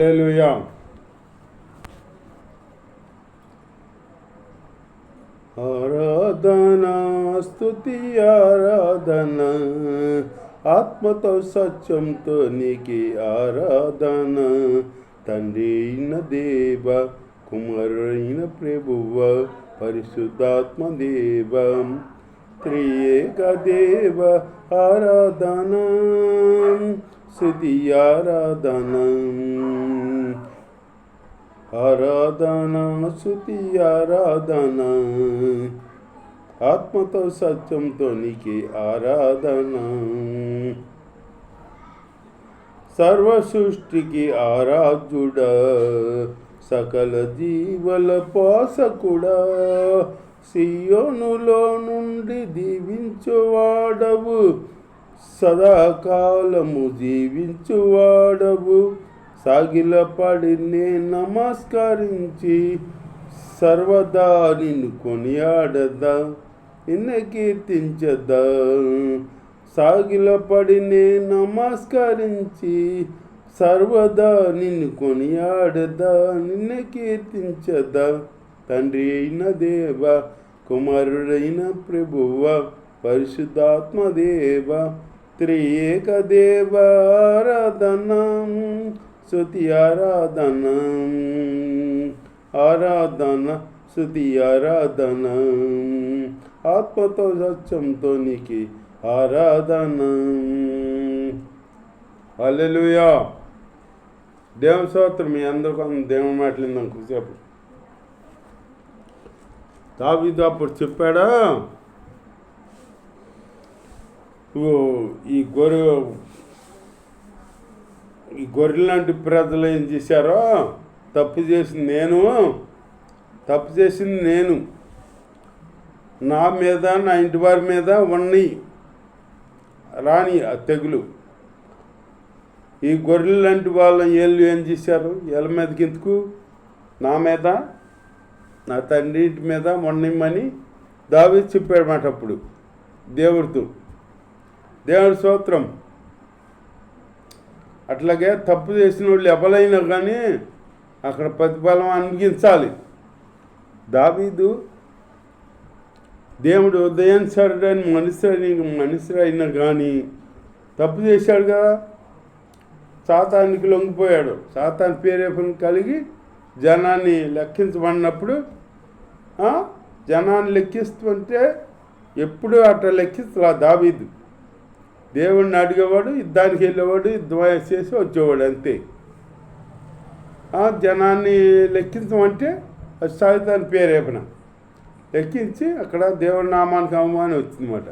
హల్లెలూయా. ఆరాధన స్తుతి ఆరాధన, ఆత్మతో సత్యంతో నీకే ఆరాధన. తండ్రి అయిన దేవ, కుమారుడైన ప్రభువ, పరిశుద్ధాత్మ దేవ, త్రియేక దేవ ఆరాధన, స్తుతి ఆరాధన, ఆరాధన స్తుతి ఆరాధన, ఆత్మతో సత్యంతో నీకే ఆరాధన. సర్వ సృష్టికి ఆరాధ్యుడా, సకల జీవల పోషకుడా, సియోనులో నుండి దీవించువాడవు, సదాకాలము జీవించువాడవు. సాగిలపడి నే నమస్కరించి సర్వదా నిన్ను కొనియాడదా, నిన్ను కీర్తించదా. సాగిలపడి నే నమస్కరించి సర్వదా నిన్ను కొనియాడదా, నిన్ను కీర్తించదా. తండ్రి అయిన దేవ, కుమారుడైన ప్రభువ, పరిశుద్ధాత్మ దేవ, త్రియేక దేవ ఆరాధన, స్తుతి ఆరాధన, ఆరాధన స్తుతి ఆరాధన, ఆత్మతో సత్యంతో నీకు ఆరాధన. హల్లెలూయా. దేవుని స్తోత్రం. మీ అందరికీ దేవుని మాటలు కూసేపు దావీదు అప్పుడు చెప్పాడా, ఈ గొర్రె లాంటి ప్రజలు ఏం చేశారో, తప్పు చేసింది నేను, నా మీద నా ఇంటి వారి మీద ఉన్నాయి రాని ఆ తెగులు. ఈ గొర్రెలు లాంటి వాళ్ళ ఏళ్ళు ఏం చేశారు, వీళ్ళ మీదకి ఎందుకు, నా మీద నా తండ్రి ఇంటి మీద ఉండమని దావీదు చెప్పాడు మాట. అప్పుడు దేవుడితో, దేవుడి స్తోత్రం. అట్లాగే తప్పు చేసిన వాళ్ళు ఎవరైనా కానీ అక్కడ ప్రతిఫలం అనుభవించాలి. దావీదు దేవుడు ఉదయించాడని మనిషి అయినా కానీ తప్పు చేశాడు కదా, సాతానికి లొంగిపోయాడు. సాతాన్ ప్రేరేపణ కలిగి జనాన్ని లెక్కించబడినప్పుడు, జనాన్ని లెక్కిస్తుంటే ఎప్పుడు అట్లా లెక్కిస్తలా దావీదు. దేవుడిని అడిగేవాడు, యుద్ధానికి వెళ్ళేవాడు, యుద్ధం చేసి వచ్చేవాడు అంతే. జనాన్ని లెక్కించమంటే అది సాతాను ప్రేరేపణ. లెక్కించి అక్కడ దేవుడి నామానికి అవమానం వచ్చిందన్నమాట.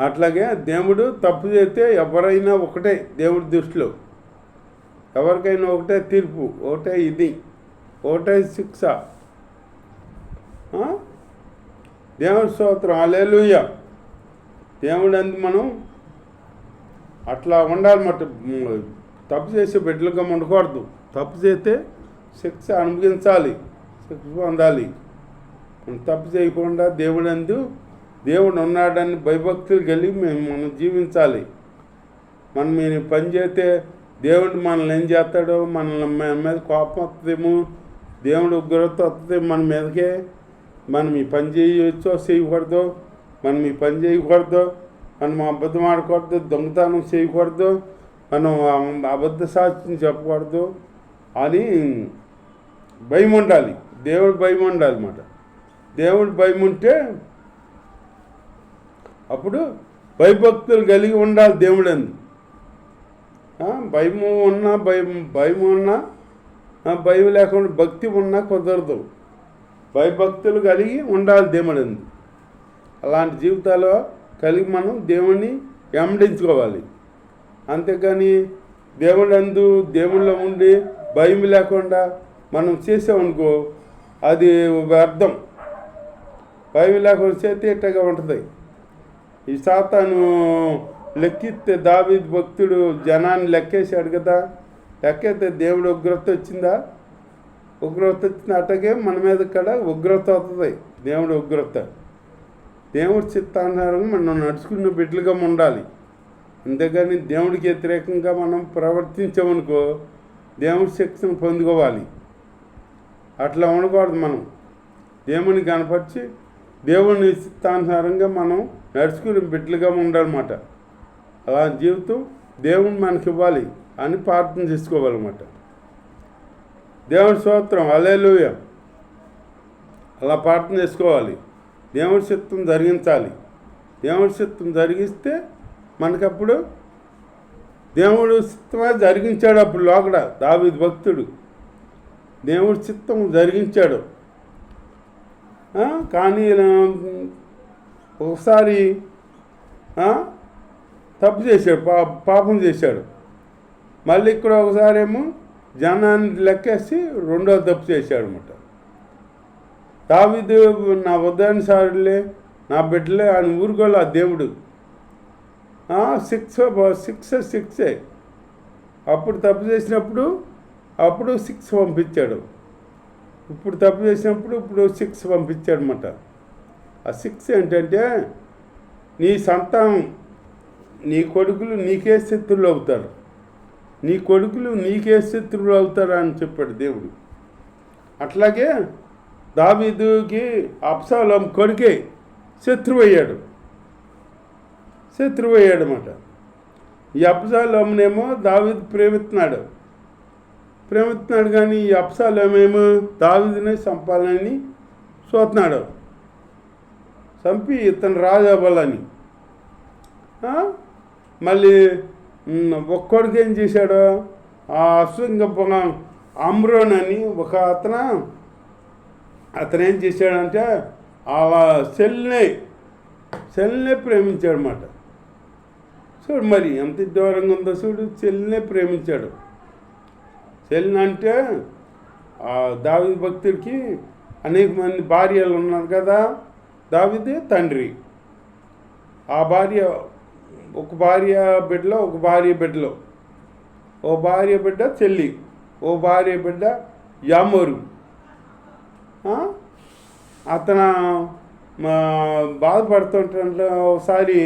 అట్లాగే దేవుడు తప్పు చేస్తే ఎవరైనా ఒకటే, దేవుడి దృష్టిలో ఎవరికైనా ఒకటే తీర్పు, ఒకటే ఇది, ఒకటే శిక్ష. దేవుడి స్తోత్రం. హల్లెలూయా. దేవుడు అందు మనం అట్లా ఉండాలన్నమాట. తప్పు చేసే బిడ్డలుగా ఉండకూడదు. తప్పు చేస్తే శిక్ష అనుభవించాలి, శిక్ష పొందాలి. తప్పు చేయకుండా దేవుడు ఉన్నాడని భయభక్తులు కలిగి మనం జీవించాలి. మనం మీరు పని చేస్తే దేవుడు మనల్ని ఏం చేస్తాడో, మన మీద కోపం వస్తుందేమో, దేవుడు ఉగ్రత వస్తుంది మన మీదకే. మనం ఈ పని చేయకూడదు, మనం ఈ పని చేయకూడదు, మనం అబద్ధం ఆడకూడదు, దొంగతనం చేయకూడదు, మనం అబద్ధ సాక్ష్యం చెప్పకూడదు అని భయం ఉండాలి. దేవుడు భయం ఉండాలి అన్నమాట. దేవుడు భయం ఉంటే అప్పుడు భయభక్తులు కలిగి ఉండాలి. దేవుడు అందు భయం ఉన్నా భయం లేకుండా భక్తి ఉన్నా కుదరదు. భయభక్తులు కలిగి ఉండాలి దేవుడు అందు. అలాంటి జీవితాలు కలిగి మనం దేవుణ్ణి వెంబడించుకోవాలి. అంతేకాని దేవుళ్ళలో ఉండి భయం లేకుండా మనం చేసామనుకో, అది వ్యర్థం. భయం లేకుండా చేస్తే ఇట్టగా ఉంటుంది. ఈ సాతాను లెక్కిస్తే దావీదు భక్తుడు జనాన్ని లెక్కేశాడు కదా, లెక్కైతే దేవుడు ఉగ్రత వచ్చిందా? ఉగ్రత వచ్చింది. అట్టగే మన మీద కూడా ఉగ్రత అవుతుంది. దేవుడు ఉగ్రత, దేవుడి చిత్తానుసారంగా మనం నడుచుకున్న బిడ్డలుగా ఉండాలి. అంతేగాని దేవుడికి వ్యతిరేకంగా మనం ప్రవర్తించామనుకో దేవుడి శిక్షను పొందుకోవాలి. అట్లా ఉండకూడదు. మనం దేవుని కనపరిచి దేవుని చిత్తానుసారంగా మనం నడుచుకుని బిడ్డలుగా ఉండాలన్నమాట. అలా జీవితం దేవుని మనకి ఇవ్వాలి అని ప్రార్థన చేసుకోవాలన్నమాట. దేవుడి స్తోత్రం, హల్లెలూయా. అలా ప్రార్థన చేసుకోవాలి. దేవుడి చిత్తం జరిగించాలి. దేవుడి చిత్తం జరిగిస్తే మనకప్పుడు దేవుడు చిత్తమే జరిగించాడు. అప్పుడు లోకడ దావీదు భక్తుడు దేవుడి చిత్తం జరిగించాడు. కానీ ఒకసారి తప్పు చేశాడు, పాపం చేశాడు. మళ్ళీ ఇక్కడ ఒకసారి ఏమో జనాన్ని లెక్కేసి రెండో తప్పు చేశాడు అనమాట. దావీదు నా ఉదయానుసారులే, నా బిడ్డలే అని ఊరుకోలే ఆ దేవుడు. శిక్షే. అప్పుడు తప్పు చేసినప్పుడు అప్పుడు 6 పంపించాడు. ఇప్పుడు తప్పు చేసినప్పుడు ఇప్పుడు 6 పంపించాడు అనమాట. ఆ 6 ఏంటంటే నీ సంతానం, నీ కొడుకులు నీకే శత్రువులు అవుతారు, నీ కొడుకులు నీకే శత్రువులు అవుతారు అని చెప్పాడు దేవుడు. అట్లాగే దావీదుకి అబ్షాలోము కొడుకే శత్రువు అయ్యాడు అన్నమాట. ఈ అబ్షాలోమునేమో దావీదు ప్రేమిస్తున్నాడు కానీ ఈ అబ్షాలోమేమో దావీదుని చంపాలని చూస్తున్నాడు. చంపి ఇతను రాజు అవ్వాలని. మళ్ళీ ఒక్కడికి ఏం చేశాడు, ఆ అశ్వంగ అమ్రోన్ అని ఒక అతను ఏం చేశాడంటే అలా చెల్లినే ప్రేమించాడు అన్నమాట. చూడు మరి ఎంత దూరంగా ఉందో చూడు, చెల్లినే ప్రేమించాడు. చెల్లిని అంటే దావీదు భక్తుడికి అనేక మంది భార్యలు ఉన్నారు కదా. దావీదే తండ్రి. ఆ భార్య ఒక భార్య బిడ్డలో ఓ భార్య బిడ్డ చెల్లి, ఓ భార్య బిడ్డ యామోరు. అతను బాధపడుతుంటే ఒకసారి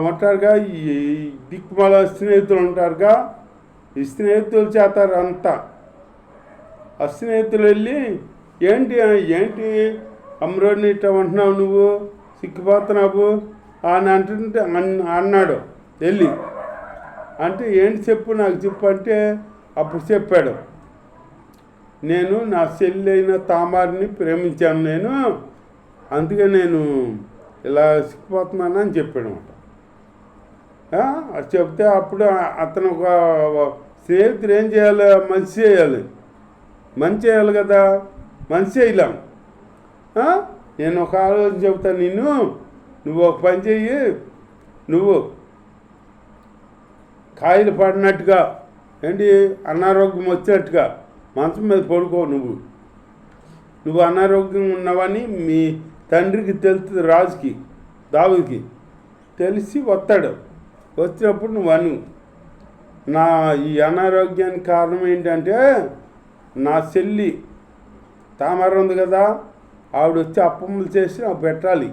ఉంటారుగా ఈ దిక్కుమాల స్నేహితులు ఉంటారుగా, ఈ స్నేహితులు చేస్తారు అంతా. ఆ స్నేహితులు వెళ్ళి ఏంటి అమ్రోని ఇట్లా అంటున్నావు, నువ్వు సిక్కిపోతున్నావు అని అన్నాడు. వెళ్ళి అంటే ఏంటి చెప్పు, నాకు చెప్పు అంటే అప్పుడు చెప్పాడు, నేను నా చెల్లి అయిన తామారిని ప్రేమించాను, అందుకే నేను ఇలా సిక్కిపోతున్నాను అని చెప్పాడు అనమాట. అది చెప్తే అప్పుడు అతను ఒక స్నేహితుడు ఏం చేయాలి, మంచి చేయాలి కదా, మంచి చేయలేం. నేను ఒక ఆలోచన చెబుతాను, నువ్వు ఒక పని చెయ్యి, నువ్వు కాయలు పడినట్టుగా అనారోగ్యం వచ్చినట్టుగా మంచం మీద పడుకో. నువ్వు అనారోగ్యం ఉన్నవని మీ తండ్రికి తెలుస్తుంది, రాజుకి దావీదుకి తెలిసి వచ్చినప్పుడు నువ్వు నా ఈ అనారోగ్యానికి కారణం ఏంటంటే నా చెల్లి తామర ఉంది కదా, ఆవిడ వచ్చి అప్పమ్మలు చేసి నాకు పెట్టాలి,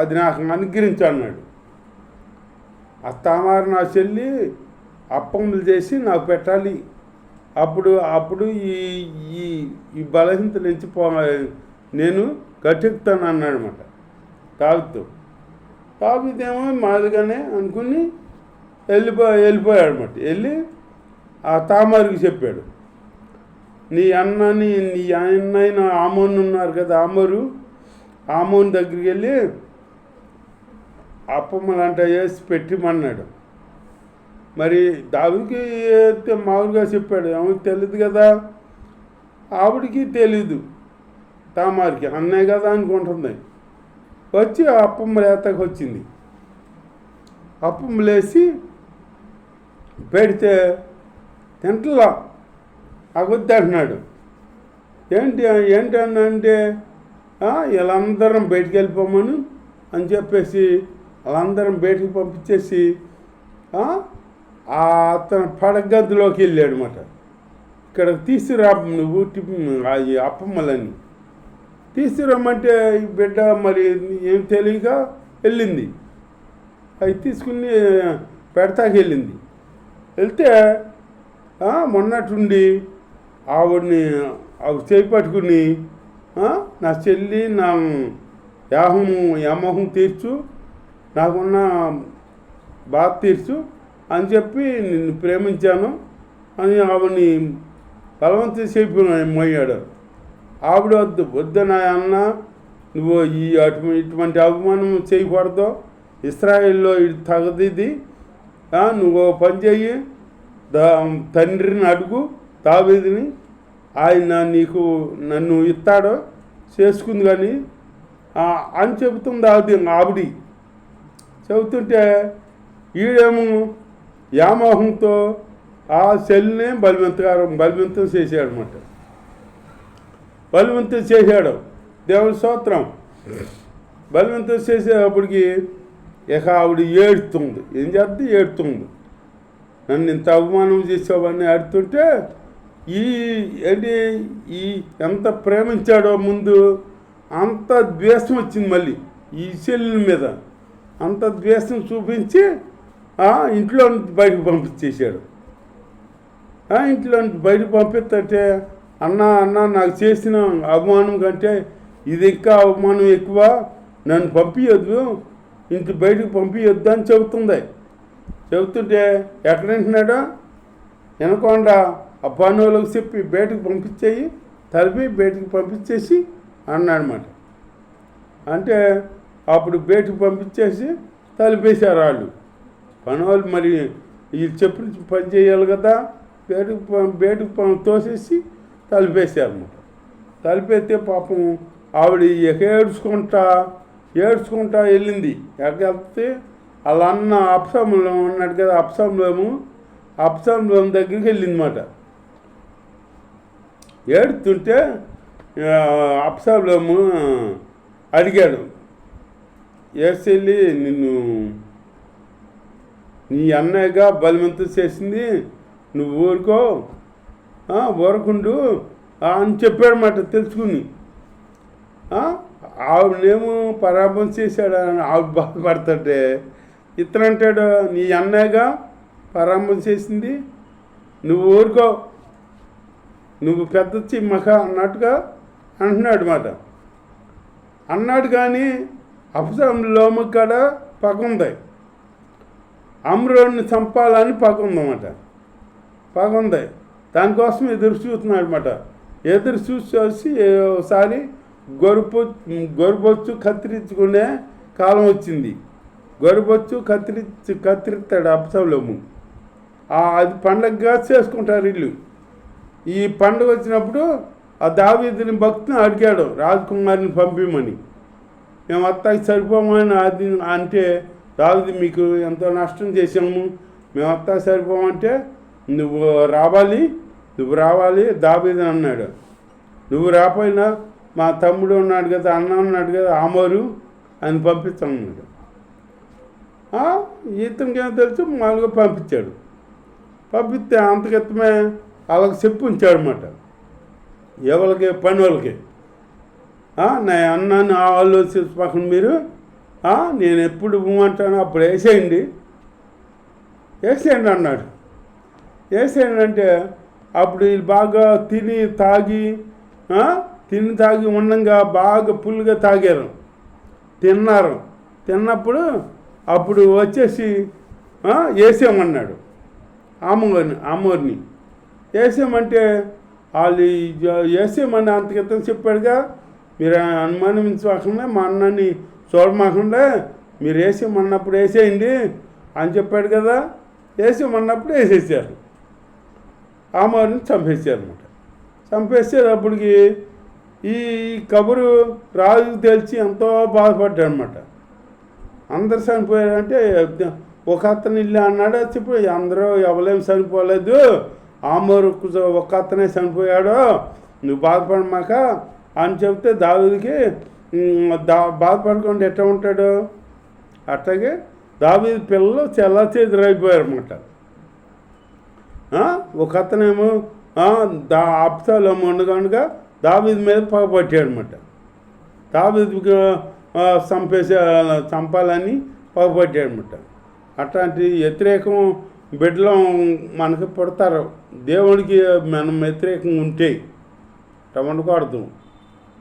అది నాకు అనుగ్రహించు అన్నాడు. ఆ తామర నా చెల్లి అప్పమ్మలు చేసి నాకు పెట్టాలి, అప్పుడు ఈ బలహీనత నుంచి నేను గట్టెక్కుతాను అన్నాడు అనమాట దావీదేమో మాదిగానే అనుకుని వెళ్ళిపోయాడు అనమాట. వెళ్ళి ఆ తామారికి చెప్పాడు, నీ అన్నైన ఆమోన్ ఉన్నారు కదా, ఆమోన్ దగ్గరికి వెళ్ళి అప్పమ్మలు అంట వేసి పెట్టిమన్నాడు. మరి దావీదుకి మామూలుగా చెప్పాడు, ఆమెకు తెలియదు కదా, ఆవిడికి తెలీదు, తామారికి అన్నయ్య కదా అనుకుంటుంది. వచ్చి అప్పమ్మలు ఏతకు వచ్చింది. అప్పమ్మలు వేసి పెడితే తింటలా అగొద్దు అంటున్నాడు. ఏంటన్నా అంటే వీళ్ళందరం బయటికి వెళ్ళిపోమను అని చెప్పేసి వాళ్ళందరం బయటికి పంపించేసి అతను పడగదిలోకి వెళ్ళాడు అనమాట. ఇక్కడ తీసుకురా నువ్వు అప్పమ్మలని తీసుకురమ్మంటే ఈ బిడ్డ మరి ఏం తెలియక వెళ్ళింది. అవి తీసుకుని పెడతాకి వెళ్ళింది. వెళ్తే మొన్నటుండి ఆవిడ చేయి పట్టుకుని నా చెల్లి నా యామోహం తీర్చు, నాకున్న బాధ తీర్చు అని చెప్పి నిన్ను ప్రేమించాను అని ఆవిడని బలవంతం చేయిపోయాడు. ఆవిడ వద్దు నా అన్న, నువ్వు ఇటువంటి అవమానం చేయకూడదు, ఇస్రాయేల్లో ఇది తగదిది, నువ్వు పని చెయ్యి, తండ్రిని అడుగు దావీదుని, ఆయన నీకు నన్ను ఇస్తాడో చేసుకుంది కానీ అని చెబుతుంది ఆవిడ. చెబుతుంటే ఈడేమో యామోహంతో ఆ చెల్లినే బలవంతం చేశాడు అన్నమాట. బలవంతం చేశాడు. దేవుని స్తోత్రం. బలవంతం చేసేటప్పటికి ఇక ఆవిడ ఏడుతుంది. ఏం చేద్ది? ఏడుతుంది. నన్ను ఇంత అవమానం చేసావని ఆడుతుంటే ఈ ఎంత ప్రేమించాడో ముందు అంత ద్వేషం వచ్చింది. మళ్ళీ ఈ చెల్లి మీద అంత ద్వేషం చూపించి ఇంట్లో నుంచి బయటకు పంపించేశాడు. ఇంట్లో నుంచి బయటకు పంపిస్తుంటే అన్న నాకు చేసిన అవమానం కంటే ఇది ఇంకా అవమానం ఎక్కువ, నన్ను పంపించొద్దు, ఇంటి బయటకు పంపించొద్దు అని చెబుతుంది. చెబుతుంటే ఎక్కడంటున్నాడో వినకుండా ఆ పనులకు చెప్పి బయటకు పంపించేయి, తలిపి బయటకు పంపించేసి అన్నాడనమాట. అంటే అప్పుడు బయటకు పంపించేసి తలిపేశారు వాళ్ళు. పనులు మరి వీళ్ళు చెప్పి పని చేయాలి కదా, బయటకు తోసేసి తలిపేశారన్నమాట. తలిపేస్తే పాపం ఆవిడ ఏడ్చుకుంటా వెళ్ళింది. ఎక్కడితే వాళ్ళ అన్న అప్సంలో ఉన్నాడు కదా, అప్సంలో దగ్గరికి వెళ్ళిందన్నమాట. ఏడుతుంటే అప్సలోము అడిగాడు, ఏడ్చెల్లి నిన్ను నీ అన్నయ్యగా బలవంతం చేసింది, నువ్వు ఊరకుండు అని చెప్పాడన్నమాట. తెలుసుకుని ఆవిడనేమో పరాభం చేశాడని ఆవిడ బాధపడుతుంటే ఇతనంటాడు, నీ అన్నయ్యగా పరాభం చేసింది, నువ్వు ఊరుకో, నువ్వు పెద్ద చిమ్మక అన్నట్టుగా అంటున్నాడు మాట. అన్నాడు కానీ అప్సలోము కాడ పగ ఉంది, అమ్నోనుని చంపాలని పగ ఉందన్నమాట. పగ ఉంది, దానికోసం ఎదురు చూస్తున్నాడు అనమాట. ఎదురు చూసి ఒకసారి గొరుబొచ్చు కత్తిరించుకునే కాలం వచ్చింది. గొరుబొచ్చు కత్తిరిస్తాడు అప్సలోము. అది పండగగా చేసుకుంటారు వీళ్ళు. ఈ పండుగ వచ్చినప్పుడు ఆ దావీదుని భక్తుని అడిగాడు రాజకుమారిని పంపిమని. మేము అత్తకి సరిపోమని అది అంటే, దావీదు మీకు ఎంతో నష్టం చేసాము, మేము అత్తకి సరిపోమంటే నువ్వు రావాలి దావీదు అన్నాడు. నువ్వు రాపోయినా మా తమ్ముడు ఉన్నాడు కదా, అన్న ఉన్నాడు కదా, ఆమోరు అని పంపిస్తామన్నాడు. ఇతనికి ఏమో తెలుసు, మామూలుగా పంపించాడు. పంపిస్తే అంతకెత్తమే వాళ్ళకి చెప్పి ఉంచాడు అన్నమాట. ఎవరికి? పని వాళ్ళకి. నా అన్నాన్ని ఆలోచించకుండా మీరు నేను ఎప్పుడు అంటానో అప్పుడు వేసేయండి అన్నాడు. వేసేయండి అంటే అప్పుడు వీళ్ళు బాగా తిని తాగి ఉండగా బాగా ఫుల్గా తాగారు, తిన్నారు. అప్పుడు వచ్చేసి వేసేయమన్నాడు ఆమోర్ని. వేసేయమంటే వాళ్ళు వేసేయమని అంతకితం చెప్పాడుగా, మీరు అనుమానించకుండా మా అన్నని చూడమాకుండా మీరు వేసేయమన్నప్పుడు వేసేయండి అని చెప్పాడు కదా. వేసేయమన్నప్పుడు వేసేసారు. ఆమోర్ని చంపేశారు అనమాట. చంపేసేటప్పటికి ఈ కబురు రాజుకు తెలిసి ఎంతో బాధపడ్డాడు అనమాట. అందరు చనిపోయారంటే ఒక అతను ఇల్లు అన్నాడు. చెప్పి అందరూ ఎవరేం చనిపోలేదు, ఆమోరు ఒక అతనే చనిపోయాడు, నువ్వు బాధపడమాక అని చెప్తే దావీదుకి బాధపడకుండా ఎట్లా ఉంటాడు. అట్లాగే దావీదు పిల్లలు చెల్లాచెదురైపోయారు అన్నమాట. ఒక అతనేమో అబ్షాలోము ఉండగా దావీదు మీద పగపట్టాడు అనమాట. దావీదుకి చంపాలని పగబట్టాడనమాట. అట్లాంటి వ్యతిరేకం బిడ్డలు మనకి పుడతారు. దేవుడికి మనం వ్యతిరేకంగా ఉంటే ఉండకూడదు.